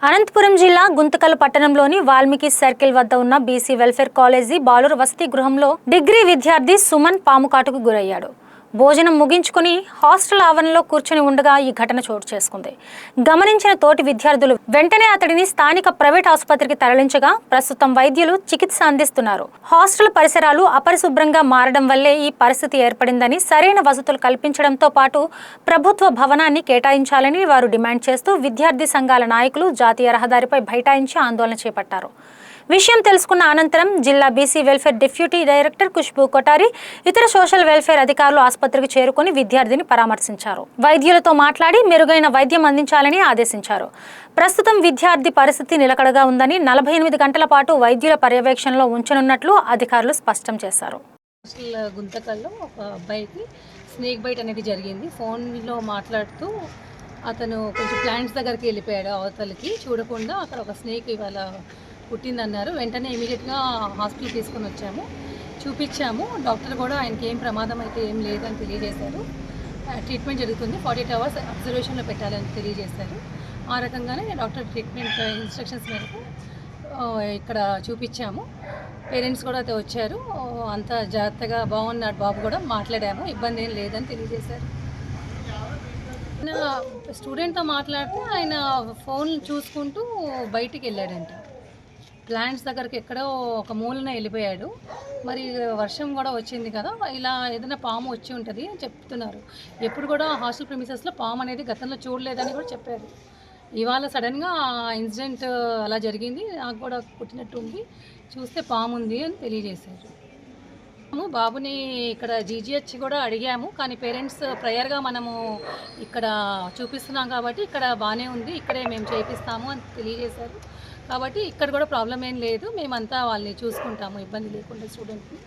అనంతపురం జిల్లా గుంతకల్ పట్టణంలోని వాల్మీకి సర్కిల్ వద్ద ఉన్న బీసీ వెల్ఫేర్ కాలేజీ బాలుర వసతి గృహంలో డిగ్రీ విద్యార్థి సుమన్ పాముకాటుకు గురయ్యాడు. భోజనం ముగించుకుని హాస్టల్ ఆవరణలో కూర్చొని ఉండగా ఈ ఘటన చోటు చేసుకుంది. గమనించిన తోటి విద్యార్థులు వెంటనే అతడిని స్థానిక ప్రైవేట్ ఆసుపత్రికి తరలించగా ప్రస్తుతం వైద్యులు చికిత్స అందిస్తున్నారు. హాస్టల్ పరిసరాలు అపరిశుభ్రంగా మారడం వల్లే ఈ పరిస్థితి ఏర్పడిందని, సరైన వసతులు కల్పించడంతో పాటు ప్రభుత్వ భవనాన్ని కేటాయించాలని వారు డిమాండ్ చేస్తూ విద్యార్థి సంఘాల నాయకులు జాతీయ రహదారిపై బైఠాయించి ఆందోళన చేపట్టారు. విషయం తెలుసుకున్న అనంతరం జిల్లా BC welfare deputy director Khushbu Kothari, ఇతర సోషల్ వెల్ఫేర్ అధికారులు ఆసుపత్రికి చేరుకుని విద్యార్థిని పరామర్శించారు. వైద్యులతో మాట్లాడి మెరుగైన వైద్యం అందించాలని ఆదేశించారు. ప్రస్తుతం విద్యార్థి పరిస్థితి నిలకడగా ఉందని, 48 గంటల పాటు వైద్యుల పర్యవేక్షణలో ఉంచనున్నట్లు అధికారులు స్పష్టం చేశారు. గుంతకల్లో ఒక అబ్బాయికి స్నేక్ బైట్ అనేది జరిగింది. ఫోన్లో మాట్లాడుతూ అతను కొంచెం ప్లాంట్స్ దగ్గరికి వెళ్ళిపోయాడు. అవతలకి చూడకుండా అక్కడ ఒక స్నేక్ ఇవాళ పుట్టిందన్నారు. వెంటనే ఇమీడియట్గా హాస్పిటల్ తీసుకొని వచ్చాము, చూపించాము. డాక్టర్ కూడా ఆయనకి ఏం ప్రమాదం అయితే ఏం లేదని తెలియజేశారు. ట్రీట్మెంట్ జరుగుతుంది, 48 అవర్స్ అబ్జర్వేషన్లో పెట్టాలని తెలియజేశారు. ఆ రకంగానే డాక్టర్ ట్రీట్మెంట్ ఇన్స్ట్రక్షన్స్ మేరకు ఇక్కడ చూపించాము. పేరెంట్స్ కూడా వచ్చారు. అంత జాగ్రత్తగా బాగున్నాడు బాబు, కూడా మాట్లాడాము, ఇబ్బంది ఏం లేదని తెలియజేశారు. స్టూడెంట్తో మాట్లాడితే ఆయన ఫోన్ చూసుకుంటూ బయటికి వెళ్ళాడంట. ప్లాంట్స్ దగ్గరికి ఎక్కడో ఒక మూలన వెళ్ళిపోయాడు. మరి వర్షం కూడా వచ్చింది కదా, ఇలా ఏదైనా పాము వచ్చి ఉంటుంది అని చెప్తున్నారు. ఎప్పుడు కూడా హాస్టల్ ప్రిమిసెస్లో పాము అనేది గతంలో చూడలేదని కూడా చెప్పారు. ఇవాళ సడన్గా ఇన్సిడెంట్ అలా జరిగింది. నాకు కూడా పుట్టినట్టు ఉంది, చూస్తే పాము ఉంది అని తెలియజేశారు. బాబుని ఇక్కడ జీజీహెచ్ కూడా అడిగాము, కానీ పేరెంట్స్ ప్రేయర్గా మనము ఇక్కడ చూపిస్తున్నాం కాబట్టి ఇక్కడ బాగానే ఉంది, ఇక్కడే మేము చేపిస్తాము అని తెలియజేశారు. కాబట్టి ఇక్కడ కూడా ప్రాబ్లం ఏం లేదు, మేమంతా వాళ్ళని చూసుకుంటాము ఇబ్బంది లేకుండా స్టూడెంట్ని.